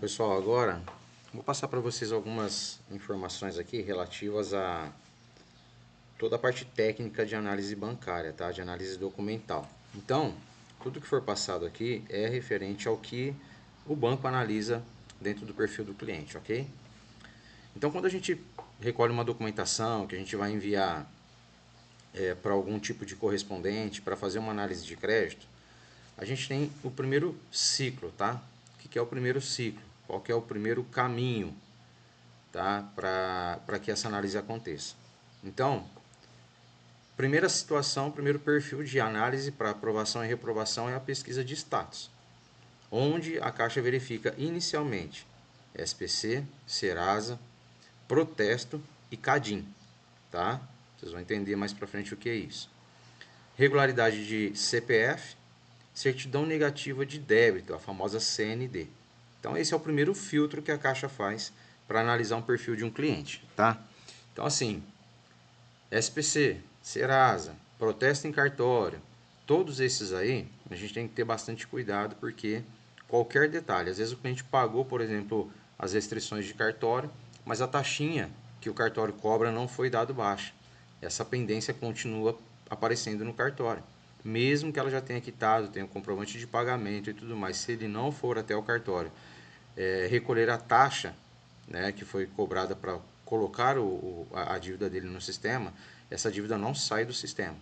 Pessoal, agora vou passar para vocês algumas informações aqui relativas a toda a parte técnica de análise bancária, tá? De análise documental. Então, tudo que for passado aqui é referente ao que o banco analisa dentro do perfil do cliente, ok? Então, quando a gente recolhe uma documentação que a gente vai enviar para algum tipo de correspondente para fazer uma análise de crédito, a gente tem o primeiro ciclo, tá? O que é o primeiro ciclo? Qual que é o primeiro caminho, tá? Para que essa análise aconteça. Então, primeira situação, primeiro perfil de análise para aprovação e reprovação é a pesquisa de status, onde a Caixa verifica inicialmente SPC, Serasa, protesto e CADIM, tá? Vocês vão entender mais para frente o que é isso. Regularidade de CPF, certidão negativa de débito, a famosa CND. Então esse é o primeiro filtro que a Caixa faz para analisar um perfil de um cliente, tá? Então assim, SPC, Serasa, protesto em cartório, todos esses aí, a gente tem que ter bastante cuidado porque qualquer detalhe, às vezes o cliente pagou, por exemplo, as restrições de cartório, mas a taxinha que o cartório cobra não foi dado baixa. Essa pendência continua aparecendo no cartório. Mesmo que ela já tenha quitado, tenha um comprovante de pagamento e tudo mais, se ele não for até o cartório recolher a taxa, né, que foi cobrada para colocar a dívida dele no sistema, essa dívida não sai do sistema,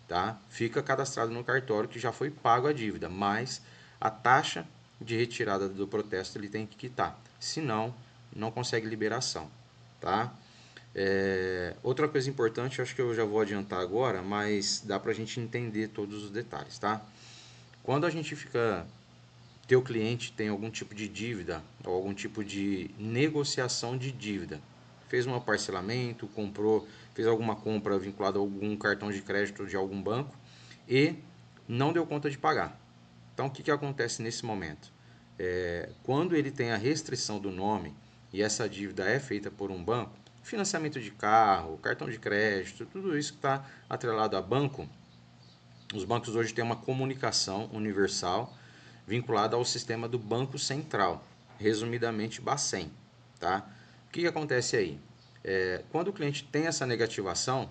tá? Fica cadastrado no cartório que já foi pago a dívida, mas a taxa de retirada do protesto ele tem que quitar, senão não consegue liberação, tá? Outra coisa importante, acho que eu já vou adiantar agora, mas dá para a gente entender todos os detalhes, tá? Quando a gente fica teu cliente tem algum tipo de dívida ou algum tipo de negociação de dívida, fez um parcelamento, comprou, fez alguma compra vinculada a algum cartão de crédito de algum banco e não deu conta de pagar. Então, o que acontece nesse momento? Quando ele tem a restrição do nome e essa dívida é feita por um banco, financiamento de carro, cartão de crédito, tudo isso que está atrelado a banco, os bancos hoje têm uma comunicação universal vinculada ao sistema do Banco Central, resumidamente Bacen. Tá? O que acontece aí? Quando o cliente tem essa negativação,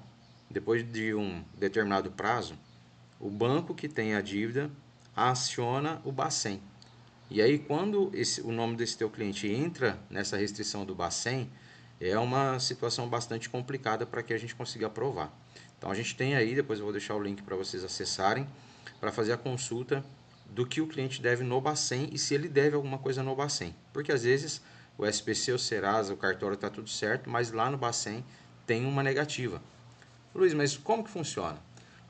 depois de um determinado prazo, o banco que tem a dívida aciona o Bacen. E aí, quando o nome desse teu cliente entra nessa restrição do Bacen, é uma situação bastante complicada para que a gente consiga aprovar. Então, a gente tem aí, depois eu vou deixar o link para vocês acessarem, para fazer a consulta do que o cliente deve no Bacen e se ele deve alguma coisa no Bacen. Porque às vezes o SPC, o Serasa, o cartório está tudo certo, mas lá no Bacen tem uma negativa. Luiz, mas como que funciona?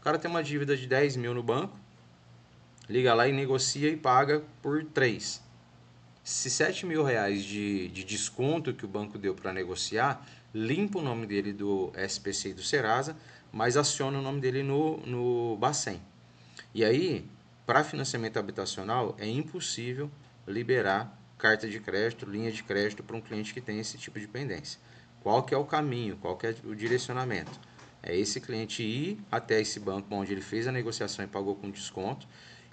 O cara tem uma dívida de 10 mil no banco, liga lá e negocia e paga por 3. Se 7 mil reais de desconto que o banco deu para negociar, limpa o nome dele do SPC e do Serasa, mas aciona o nome dele no Bacen. E aí, para financiamento habitacional, é impossível liberar carta de crédito, linha de crédito para um cliente que tem esse tipo de pendência. Qual que é o caminho, qual que é o direcionamento? É esse cliente ir até esse banco onde ele fez a negociação e pagou com desconto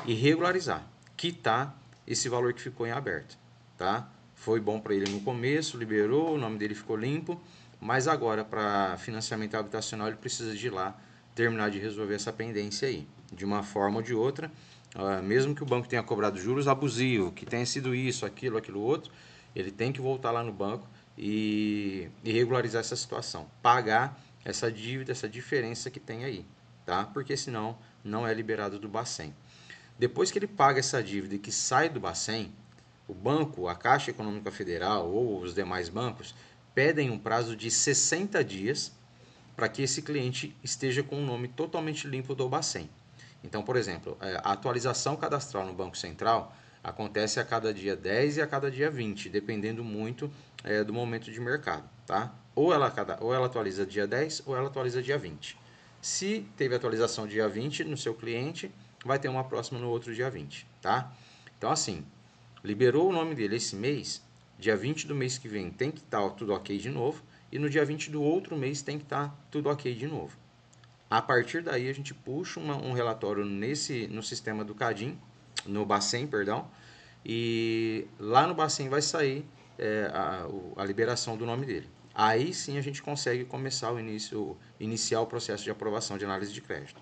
e regularizar, quitar esse valor que ficou em aberto, tá? Foi bom para ele no começo, liberou, o nome dele ficou limpo, mas agora para financiamento habitacional ele precisa de ir lá terminar de resolver essa pendência aí, de uma forma ou de outra, mesmo que o banco tenha cobrado juros abusivos, que tenha sido isso, aquilo outro, ele tem que voltar lá no banco e regularizar essa situação, pagar essa dívida, essa diferença que tem aí, tá? Porque senão não é liberado do Bacen. Depois que ele paga essa dívida e que sai do Bacen, o banco, a Caixa Econômica Federal ou os demais bancos pedem um prazo de 60 dias para que esse cliente esteja com o nome totalmente limpo do Bacen. Então, por exemplo, a atualização cadastral no Banco Central acontece a cada dia 10 e a cada dia 20, dependendo muito do momento de mercado. Tá? Ou ela atualiza dia 10 ou ela atualiza dia 20. Se teve atualização dia 20 no seu cliente, vai ter uma próxima no outro dia 20. Tá? Então, assim, liberou o nome dele esse mês, dia 20 do mês que vem tem que estar tudo ok de novo, e no dia 20 do outro mês tem que estar tudo ok de novo. A partir daí a gente puxa um relatório no sistema do CADIM, no Bacen, perdão, e lá no Bacen vai sair a liberação do nome dele. Aí sim a gente consegue começar iniciar o processo de aprovação de análise de crédito.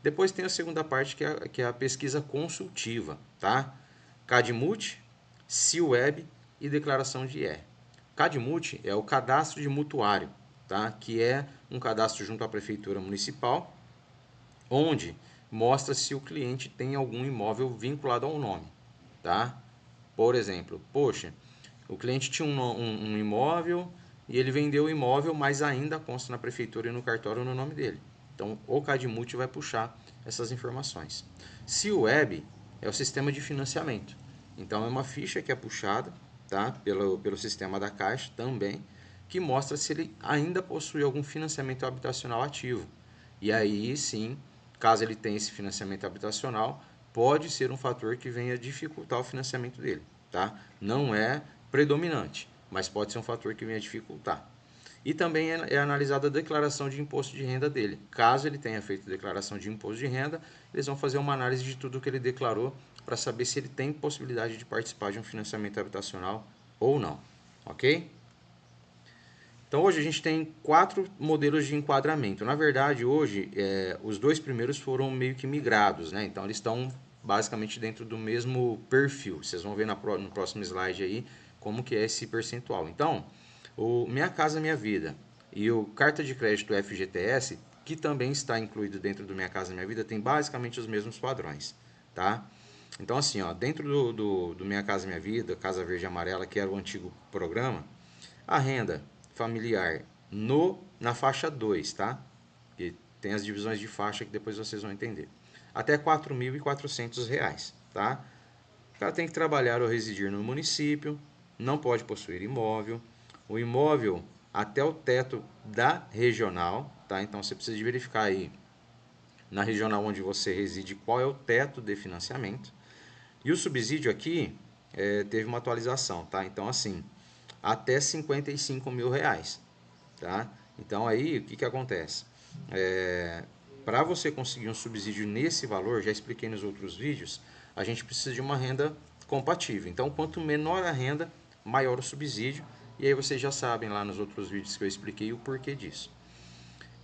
Depois tem a segunda parte, que é a pesquisa consultiva, tá? CADMUT, CIWeb e declaração de IR. CADMUT é o cadastro de mutuário, tá? Que é um cadastro junto à prefeitura municipal, onde mostra se o cliente tem algum imóvel vinculado ao nome, tá? Por exemplo, poxa, o cliente tinha um imóvel e ele vendeu o imóvel, mas ainda consta na prefeitura e no cartório no nome dele. Então, o CADMUT vai puxar essas informações. Se o Web é o sistema de financiamento. Então, é uma ficha que é puxada, tá? pelo sistema da Caixa também, que mostra se ele ainda possui algum financiamento habitacional ativo. E aí, sim, caso ele tenha esse financiamento habitacional, pode ser um fator que venha dificultar o financiamento dele, tá? Não é predominante, mas pode ser um fator que venha dificultar. E também é analisada a declaração de imposto de renda dele. Caso ele tenha feito declaração de imposto de renda, eles vão fazer uma análise de tudo que ele declarou para saber se ele tem possibilidade de participar de um financiamento habitacional ou não, ok? Então hoje a gente tem 4 modelos de enquadramento. Na verdade, hoje os 2 primeiros foram meio que migrados, né? Então eles estão basicamente dentro do mesmo perfil. Vocês vão ver no próximo slide aí como que é esse percentual. Então, o Minha Casa Minha Vida e o Carta de Crédito FGTS, que também está incluído dentro do Minha Casa Minha Vida, tem basicamente os mesmos padrões, tá? Então assim, ó, dentro do Minha Casa Minha Vida, Casa Verde e Amarela, que era o antigo programa, a renda familiar na faixa 2, tá? Que tem as divisões de faixa que depois vocês vão entender. Até R$ 4.400, tá? O cara tem que trabalhar ou residir no município, não pode possuir imóvel. O imóvel até o teto da regional, tá? Então você precisa de verificar aí na regional onde você reside qual é o teto de financiamento. E o subsídio aqui teve uma atualização, tá? Então assim, até R$ 55.000, tá? Então aí o que acontece? Para você conseguir um subsídio nesse valor, já expliquei nos outros vídeos, a gente precisa de uma renda compatível. Então quanto menor a renda, maior o subsídio. E aí vocês já sabem lá nos outros vídeos que eu expliquei o porquê disso.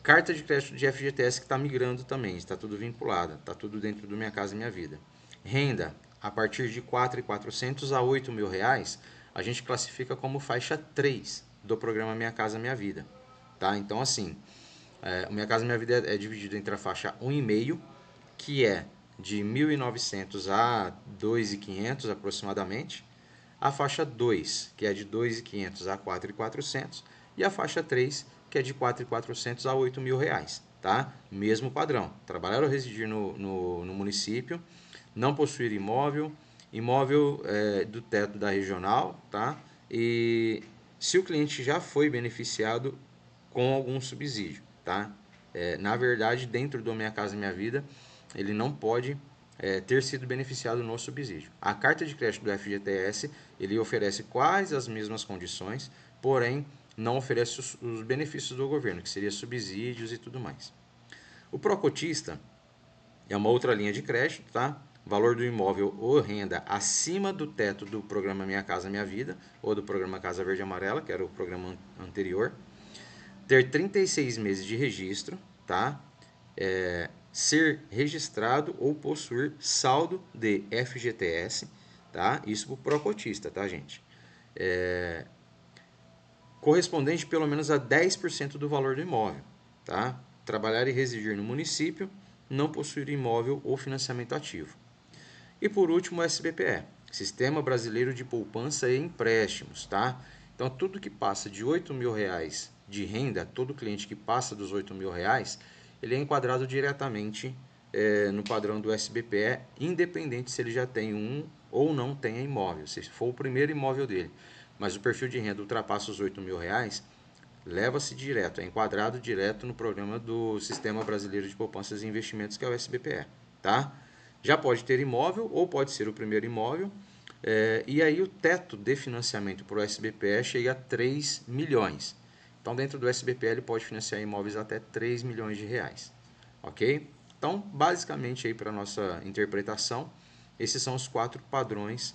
Carta de crédito de FGTS que está migrando também, está tudo vinculado, está tudo dentro do Minha Casa Minha Vida. Renda a partir de R$ 4.400 a R$ 8.000, a gente classifica como faixa 3 do programa Minha Casa Minha Vida. Tá? Então, assim, o Minha Casa Minha Vida é dividido entre a faixa 1,5, que é de 1.900 a 2.500 aproximadamente, a faixa 2, que é de 2.500 a 4.400, e a faixa 3, que é de 4.400 a R$ 8.000, tá? Mesmo padrão, trabalhar ou residir no município, não possuir imóvel, imóvel do teto da regional, tá? E se o cliente já foi beneficiado com algum subsídio, tá? Na verdade, dentro do Minha Casa Minha Vida, ele não pode ter sido beneficiado no subsídio. A carta de crédito do FGTS, ele oferece quase as mesmas condições, porém não oferece os benefícios do governo, que seria subsídios e tudo mais. O Procotista é uma outra linha de crédito, tá? Valor do imóvel ou renda acima do teto do programa Minha Casa Minha Vida, ou do programa Casa Verde e Amarela, que era o programa anterior. Ter 36 meses de registro, tá? Ser registrado ou possuir saldo de FGTS, tá? Isso para o procotista, tá, gente? Correspondente pelo menos a 10% do valor do imóvel, tá? Trabalhar e residir no município, não possuir imóvel ou financiamento ativo. E por último, o SBPE, Sistema Brasileiro de Poupança e Empréstimos, tá? Então, tudo que passa de R$ 8.000 de renda, todo cliente que passa dos R$ 8.000, ele é enquadrado diretamente no padrão do SBPE, independente se ele já tem um ou não tenha imóvel, se for o primeiro imóvel dele. Mas o perfil de renda ultrapassa os R$ 8.000, leva-se direto, é enquadrado direto no programa do Sistema Brasileiro de Poupanças e Investimentos, que é o SBPE, tá? Já pode ter imóvel ou pode ser o primeiro imóvel, e aí o teto de financiamento para o SBPE chega a 3 milhões. Então, dentro do SBPE, ele pode financiar imóveis até 3 milhões de reais, ok? Então, basicamente, aí para a nossa interpretação, esses são os 4 padrões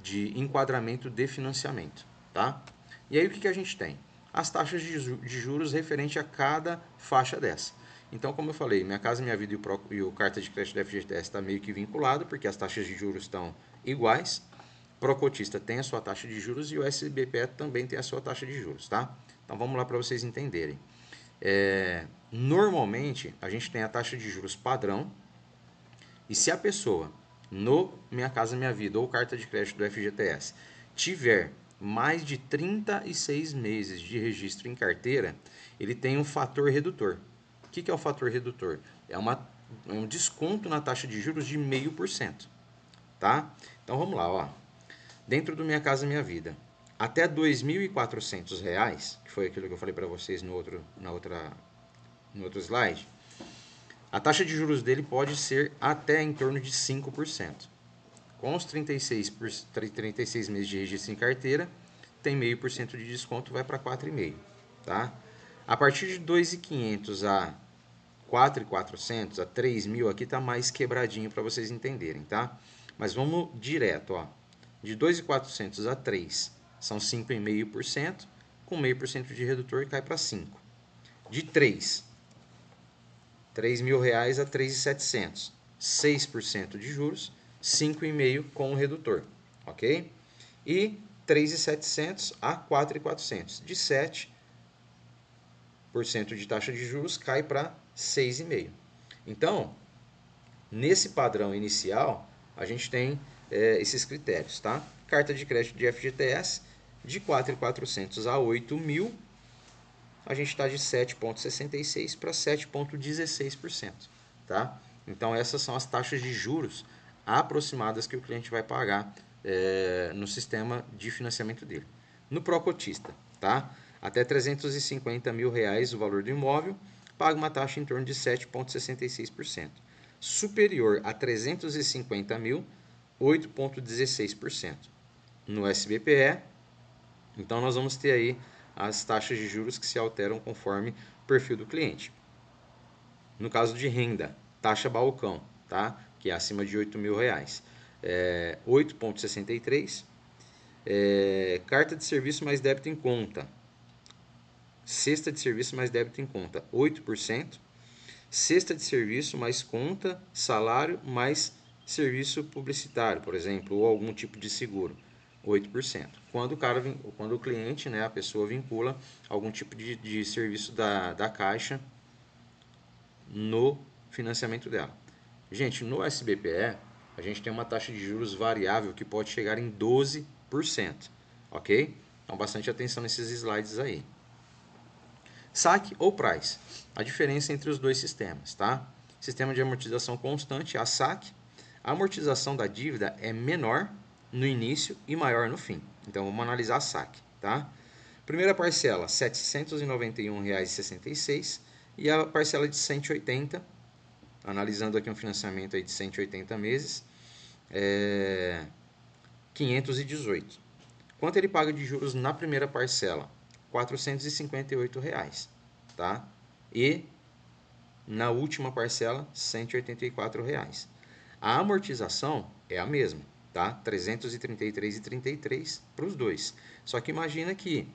de enquadramento de financiamento, tá? E aí o que a gente tem? As taxas de juros referente a cada faixa dessa. Então, como eu falei, Minha Casa Minha Vida e o Carta de Crédito da FGTS está meio que vinculado, porque as taxas de juros estão iguais. Procotista tem a sua taxa de juros e o SBPE também tem a sua taxa de juros, tá? Então vamos lá para vocês entenderem. Normalmente a gente tem a taxa de juros padrão, e se a pessoa no Minha Casa Minha Vida ou Carta de Crédito do FGTS tiver mais de 36 meses de registro em carteira, ele tem um fator redutor. O que é o fator redutor? É um desconto na taxa de juros de 0,5%. Tá? Então vamos lá, ó. Dentro do Minha Casa Minha Vida, até R$ 2.400, que foi aquilo que eu falei para vocês no outro slide, a taxa de juros dele pode ser até em torno de 5%. Com os 36 meses de registro em carteira, tem 0,5% de desconto, vai para 4,5%. Tá? A partir de 2.500 a 4.400, a 3.000, aqui está mais quebradinho para vocês entenderem, tá? Mas vamos direto, ó. De 2.400 a 3 são 5,5%, com 0,5% de redutor cai para 5%. De 3.000 reais a 3.700, 6% de juros, 5,5% com o redutor, ok? E 3.700 a 4.400, de 7% de taxa de juros cai para 6,5%. Então, nesse padrão inicial, a gente tem esses critérios, tá? Carta de crédito de FGTS, de 4.400 a 8.000, a gente está de 7,66% para 7,16%, tá? Então, essas são as taxas de juros aproximadas que o cliente vai pagar no sistema de financiamento dele. No Procotista, tá? Até R$ 350 mil o valor do imóvel, paga uma taxa em torno de 7,66%. Superior a 350 mil, 8,16%. No SBPE, então nós vamos ter aí as taxas de juros que se alteram conforme o perfil do cliente. No caso de renda, taxa balcão, tá? Que é acima de R$ 8.000, 8,63%. Carta de serviço mais débito em conta, cesta de serviço mais débito em conta, 8%. Cesta de serviço mais conta, salário mais serviço publicitário, por exemplo, ou algum tipo de seguro, 8%. Quando o cliente, né, a pessoa vincula algum tipo de serviço da Caixa no financiamento dela. Gente, no SBPE, a gente tem uma taxa de juros variável que pode chegar em 12%, ok? Então, bastante atenção nesses slides aí. Saque ou price, a diferença entre os dois sistemas, tá? Sistema de amortização constante, a saque, a amortização da dívida é menor no início e maior no fim. Então, vamos analisar a saque, tá? Primeira parcela, R$ 791,66 e a parcela de 180, analisando aqui um financiamento aí de 180 meses, 518. Quanto ele paga de juros na primeira parcela? R$ 458, tá? E na última parcela, R$ 184. A amortização é a mesma, tá? R$ 333,33 para os dois. Só que imagina que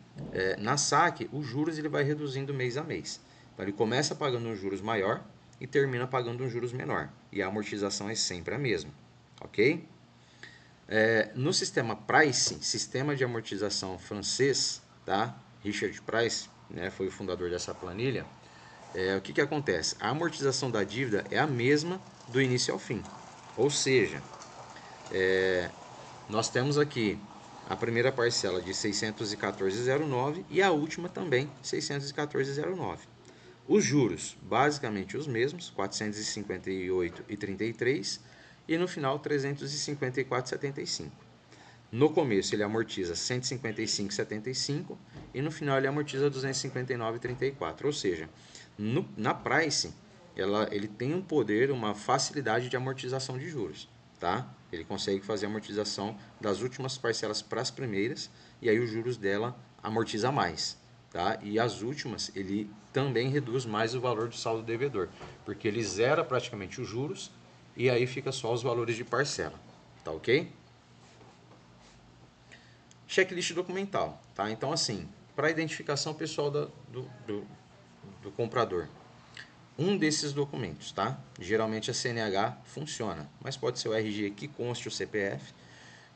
na saque, os juros ele vai reduzindo mês a mês. Então ele começa pagando um juros maior e termina pagando um juros menor. E a amortização é sempre a mesma, ok? No sistema Price, sistema de amortização francês, tá? Richard Price, né, foi o fundador dessa planilha. O que acontece? A amortização da dívida é a mesma do início ao fim. Ou seja, nós temos aqui a primeira parcela de 614,09 e a última também 614,09. Os juros, basicamente os mesmos, 458,33 e no final 354,75. No começo ele amortiza 155,75 e no final ele amortiza 259,34. Ou seja, na Price ele tem um poder, uma facilidade de amortização de juros, tá? Ele consegue fazer a amortização das últimas parcelas para as primeiras e aí os juros dela amortiza mais, tá? E as últimas ele também reduz mais o valor do saldo devedor, porque ele zera praticamente os juros e aí fica só os valores de parcela, tá ok? Checklist documental, tá? Então, assim, para identificação pessoal do comprador, um desses documentos, tá? Geralmente a CNH funciona, mas pode ser o RG que conste o CPF,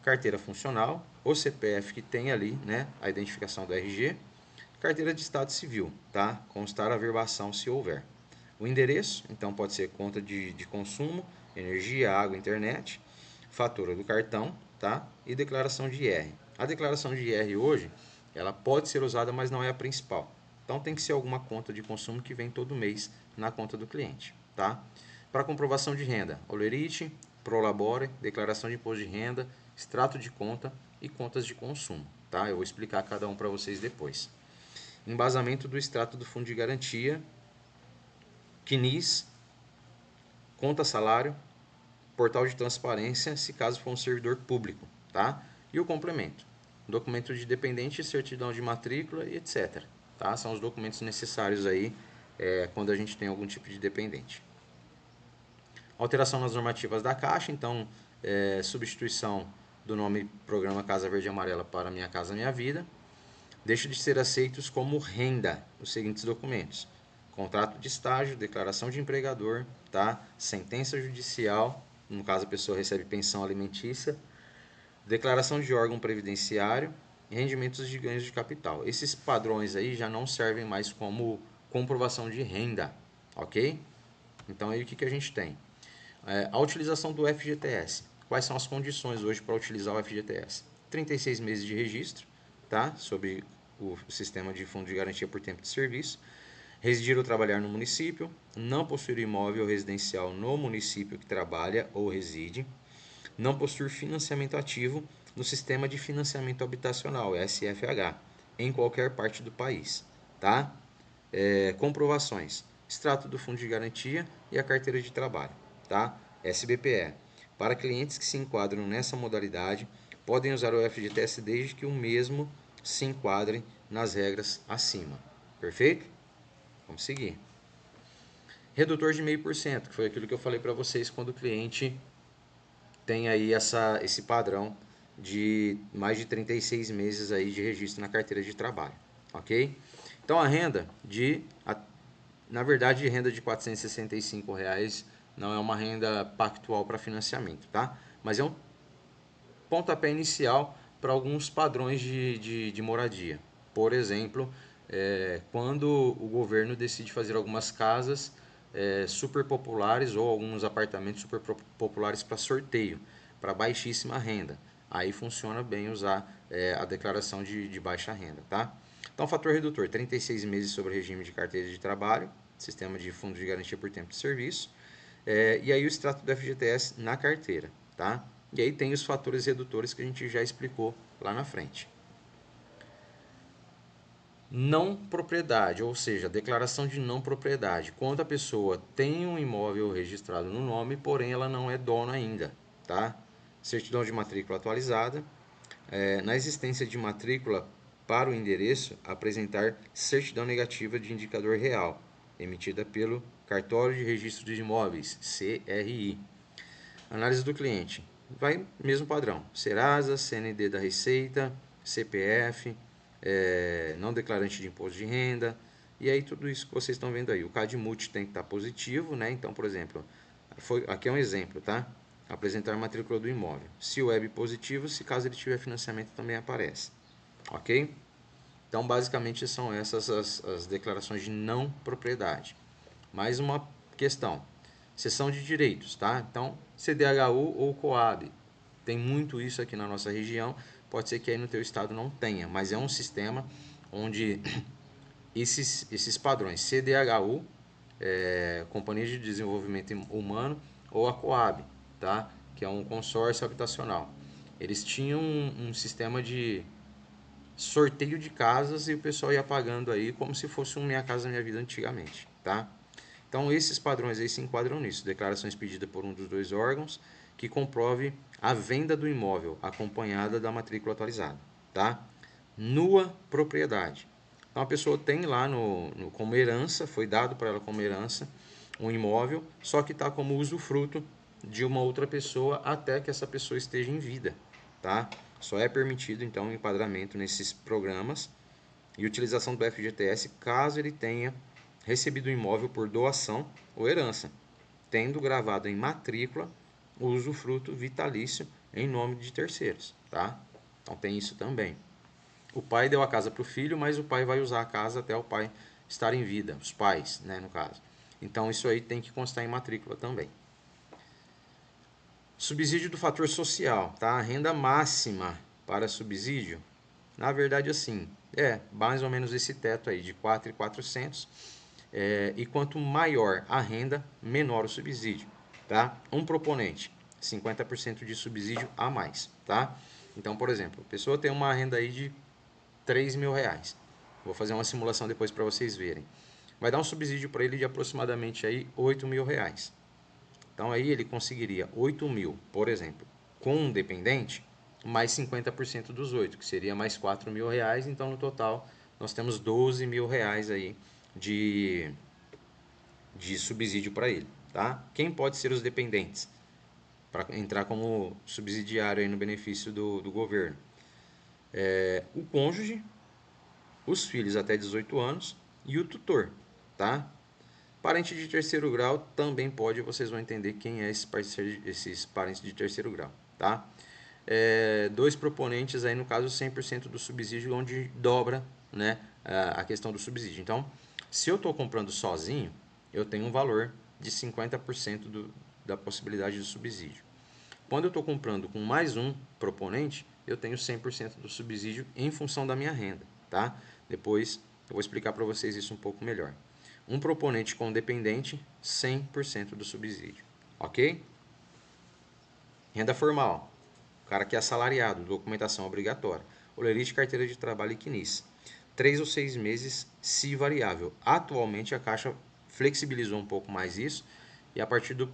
carteira funcional, o CPF que tem ali, né, a identificação do RG, carteira de estado civil, tá? Constar a verbação se houver. O endereço, então pode ser conta de consumo, energia, água, internet, fatura do cartão, tá? E declaração de IR. A declaração de IR hoje, ela pode ser usada, mas não é a principal. Então tem que ser alguma conta de consumo que vem todo mês na conta do cliente, tá? Para comprovação de renda, Olerite, Prolabore, declaração de imposto de renda, extrato de conta e contas de consumo, tá? Eu vou explicar cada um para vocês depois. Embasamento do extrato do fundo de garantia, CNIS, conta salário, portal de transparência, se caso for um servidor público, tá? E o complemento, documento de dependente, certidão de matrícula e etc. Tá? São os documentos necessários aí quando a gente tem algum tipo de dependente. Alteração nas normativas da Caixa, então substituição do nome Programa Casa Verde e Amarela para Minha Casa Minha Vida. Deixa de ser aceitos como renda os seguintes documentos: contrato de estágio, declaração de empregador, tá? Sentença judicial, no caso a pessoa recebe pensão alimentícia, declaração de órgão previdenciário e rendimentos de ganhos de capital. Esses padrões aí já não servem mais como comprovação de renda, ok? Então aí o que a gente tem? A utilização do FGTS. Quais são as condições hoje para utilizar o FGTS? 36 meses de registro, tá? Sobre o sistema de fundo de garantia por tempo de serviço. Residir ou trabalhar no município. Não possuir imóvel residencial no município que trabalha ou reside. Não possuir financiamento ativo no sistema de financiamento habitacional, SFH, em qualquer parte do país, tá? Comprovações: extrato do fundo de garantia e a carteira de trabalho, tá? SBPE. Para clientes que se enquadram nessa modalidade, podem usar o FGTS desde que o mesmo se enquadre nas regras acima. Perfeito? Vamos seguir. Redutor de 0,5%, que foi aquilo que eu falei para vocês quando o cliente tem aí esse padrão de mais de 36 meses aí de registro na carteira de trabalho, ok? Então a renda na verdade, renda de R$ 465 reais não é uma renda pactual para financiamento, tá? Mas é um pontapé inicial para alguns padrões de moradia. Por exemplo, quando o governo decide fazer algumas casas super populares ou alguns apartamentos super populares para sorteio, para baixíssima renda. Aí funciona bem usar a declaração de baixa renda, tá? Então, fator redutor: 36 meses sobre o regime de carteira de trabalho, sistema de fundo de garantia por tempo de serviço, e aí o extrato do FGTS na carteira, tá? E aí tem os fatores redutores que a gente já explicou lá na frente. Não propriedade, ou seja, declaração de não propriedade. Quando a pessoa tem um imóvel registrado no nome, porém ela não é dona ainda, tá? Certidão de matrícula atualizada. Na existência de matrícula para o endereço, apresentar certidão negativa de indicador real, emitida pelo Cartório de Registro de Imóveis, CRI. Análise do cliente. Vai mesmo padrão: Serasa, CND da Receita, CPF, não declarante de imposto de renda, e aí tudo isso que vocês estão vendo aí. O CAD-MUT tem que estar positivo, né? Então, por exemplo, aqui é um exemplo, tá? Apresentar matrícula do imóvel. Se o web positivo, se caso ele tiver financiamento, também aparece. Ok? Então, basicamente, são essas as declarações de não propriedade. Mais uma questão: seção de direitos, tá? Então, CDHU ou Coab. Tem muito isso aqui na nossa região. Pode ser que aí no teu estado não tenha, mas é um sistema onde esses padrões, CDHU, Companhia de Desenvolvimento Humano, ou a Coab, tá? Que é um consórcio habitacional. Eles tinham um sistema de sorteio de casas e o pessoal ia pagando aí como se fosse um Minha Casa Minha Vida antigamente, tá? Então esses padrões aí se enquadram nisso. Declarações pedidas por um dos dois órgãos que comprove a venda do imóvel acompanhada da matrícula atualizada, tá? Nua propriedade. Então a pessoa tem lá como herança, foi dado para ela como herança um imóvel, só que está como usufruto de uma outra pessoa até que essa pessoa esteja em vida, tá? Só é permitido, então, o enquadramento nesses programas e utilização do FGTS caso ele tenha recebido o imóvel por doação ou herança, tendo gravado em matrícula o usufruto vitalício em nome de terceiros, tá? Então tem isso também. O pai deu a casa para o filho, mas o pai vai usar a casa até o pai estar em vida, os pais, né, no caso. Então isso aí tem que constar em matrícula também. Subsídio do fator social, tá? A renda máxima para subsídio, na verdade assim, mais ou menos esse teto aí de 4.400, e quanto maior a renda, menor o subsídio, tá? Um proponente, 50% de subsídio a mais, tá? Então, por exemplo, a pessoa tem uma renda aí de R$ 3.000. Vou fazer uma simulação depois para vocês verem. Vai dar um subsídio para ele de aproximadamente aí R$ 8.000. Então aí ele conseguiria 8.000, por exemplo, com um dependente, mais 50% dos 8, que seria mais R$ 4.000. Então no total nós temos R$ 12.000 aí de subsídio para ele, tá? Quem pode ser os dependentes para entrar como subsidiário aí no benefício do governo? O cônjuge, os filhos até 18 anos e o tutor, tá? Parente de terceiro grau também pode, vocês vão entender quem é esses parentes de terceiro grau, tá? Dois proponentes aí, no caso, 100% do subsídio, onde dobra, né, a questão do subsídio. Então, se eu estou comprando sozinho, eu tenho um valor de 50% da possibilidade de subsídio. Quando eu estou comprando com mais um proponente, eu tenho 100% do subsídio em função da minha renda, tá? Depois eu vou explicar para vocês isso um pouco melhor. Um proponente com dependente, 100% do subsídio, ok? Renda formal, o cara que é assalariado, documentação obrigatória, olerite, carteira de trabalho e CNIS. 3 ou 6 meses, se variável. Atualmente a Caixa flexibilizou um pouco mais isso e a partir do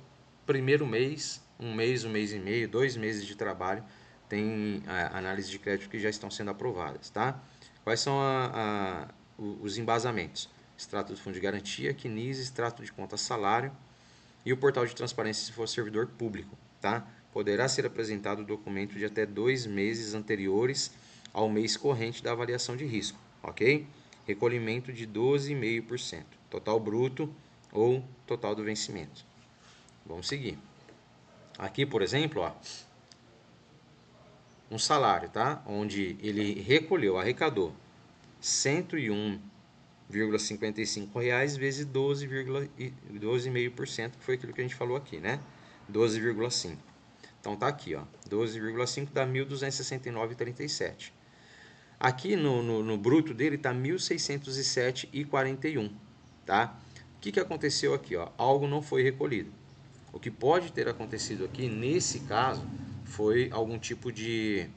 primeiro mês, um mês e meio, 2 meses de trabalho, tem análise de crédito que já estão sendo aprovadas, tá? Quais são os embasamentos? Extrato do Fundo de Garantia, CNIS, extrato de conta salário e o portal de transparência se for servidor público, tá? Poderá ser apresentado o documento de até 2 meses anteriores ao mês corrente da avaliação de risco, ok? Recolhimento de 12,5%, total bruto ou total do vencimento. Vamos seguir. Aqui, por exemplo, ó, um salário, tá? Onde ele arrecadou R$ 101,55 vezes 12,5%, que foi aquilo que a gente falou aqui, né? 12,5. Então tá aqui, ó, 12,5 dá 1.269,37. Aqui no bruto dele está 1.607,41, tá? O que aconteceu aqui, ó? Algo não foi recolhido. O que pode ter acontecido aqui, nesse caso, foi algum tipo de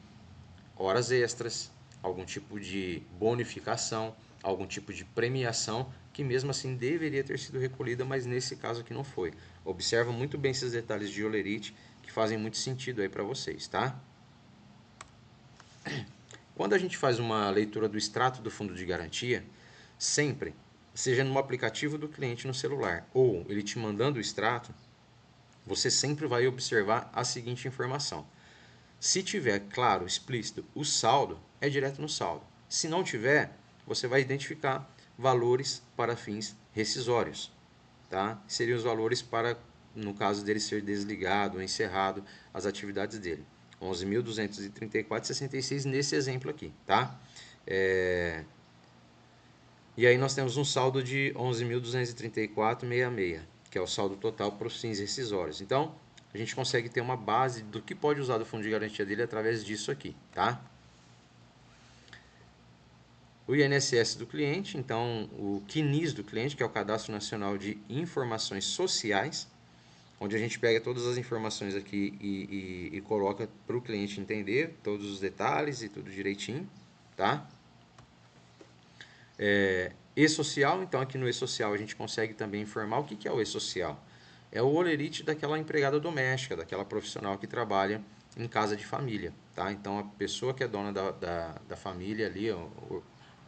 horas extras, algum tipo de bonificação, algum tipo de premiação, que mesmo assim deveria ter sido recolhida, mas nesse caso aqui não foi. Observa muito bem esses detalhes de olerite, que fazem muito sentido aí para vocês, tá? Quando a gente faz uma leitura do extrato do fundo de garantia, sempre, seja no aplicativo do cliente no celular ou ele te mandando o extrato, você sempre vai observar a seguinte informação. Se tiver claro, explícito, o saldo, é direto no saldo. Se não tiver, você vai identificar valores para fins rescisórios, tá? Seriam os valores para, no caso dele ser desligado ou encerrado as atividades dele. 11.234,66 nesse exemplo aqui, tá? E aí nós temos um saldo de 11.234,66, que é o saldo total para os fins rescisórios. Então, a gente consegue ter uma base do que pode usar do fundo de garantia dele através disso aqui, tá? O INSS do cliente, então o CNIS do cliente, que é o Cadastro Nacional de Informações Sociais, onde a gente pega todas as informações aqui e coloca para o cliente entender todos os detalhes e tudo direitinho, tá? E-social, então aqui no E-social a gente consegue também informar o que é o E-social. É o olerite daquela empregada doméstica, daquela profissional que trabalha em casa de família, tá? Então a pessoa que é dona da família ali, o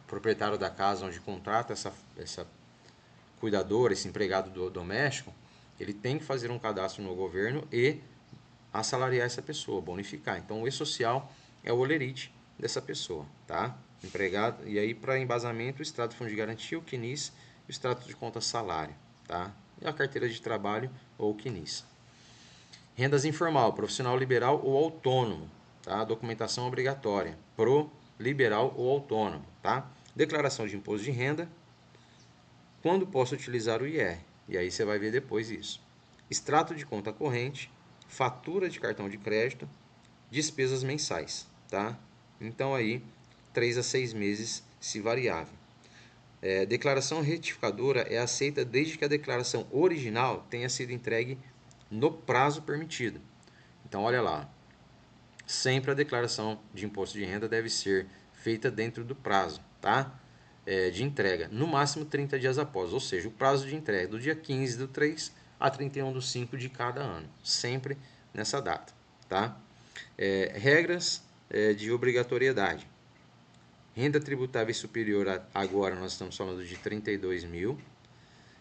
proprietário da casa onde contrata essa cuidadora, esse empregado doméstico, ele tem que fazer um cadastro no governo e assalariar essa pessoa, bonificar. Então o E-social é o holerite dessa pessoa, tá? Empregado, e aí para embasamento, o extrato de fundo de garantia, o CNIS, o extrato de conta salário, tá? E a carteira de trabalho ou o CNIS. Rendas informal, profissional liberal ou autônomo, tá? Documentação obrigatória, pro liberal ou autônomo, tá? Declaração de imposto de renda, quando posso utilizar o IR, e aí você vai ver depois isso. Extrato de conta corrente, fatura de cartão de crédito, despesas mensais, tá? Então aí 3 a 6 meses, se variável. Declaração retificadora é aceita desde que a declaração original tenha sido entregue no prazo permitido. Então olha lá, sempre a declaração de imposto de renda deve ser feita dentro do prazo, tá? De entrega, no máximo 30 dias após, ou seja, o prazo de entrega do dia 15 do 3 a 31 do 5 de cada ano, sempre nessa data, tá? Regras de obrigatoriedade. Renda tributável superior agora nós estamos falando de 32 mil.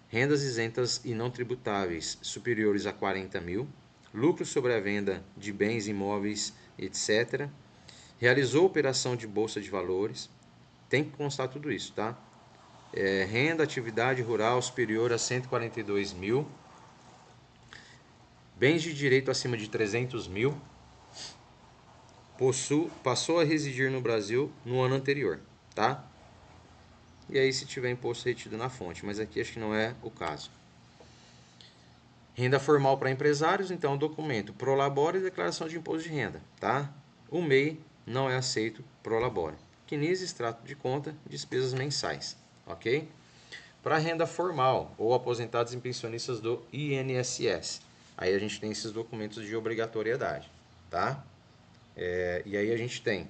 Rendas isentas e não tributáveis superiores a 40 mil. Lucro sobre a venda de bens imóveis, etc. Realizou operação de bolsa de valores. Tem que constar tudo isso, tá? Renda, atividade rural superior a 142 mil. Bens de direito acima de 300 mil. Passou a residir no Brasil no ano anterior, tá? E aí se tiver imposto retido na fonte, mas aqui acho que não é o caso. Renda formal para empresários, então documento Prolabore e declaração de imposto de renda, tá? O MEI não é aceito Prolabore. CNIS, extrato de conta, despesas mensais, ok? Para renda formal ou aposentados e pensionistas do INSS, aí a gente tem esses documentos de obrigatoriedade, tá? E aí a gente tem,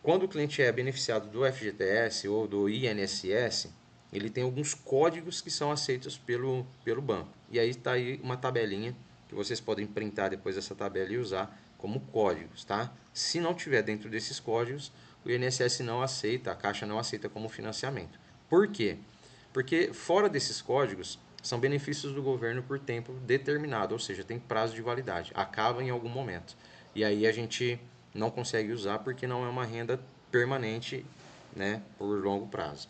quando o cliente é beneficiado do FGTS ou do INSS, ele tem alguns códigos que são aceitos pelo banco. E aí está aí uma tabelinha que vocês podem printar depois dessa tabela e usar como códigos, tá? Se não tiver dentro desses códigos, o INSS não aceita, a Caixa não aceita como financiamento. Por quê? Porque fora desses códigos são benefícios do governo por tempo determinado, ou seja, tem prazo de validade, acaba em algum momento. E aí a gente não consegue usar porque não é uma renda permanente, né, por longo prazo.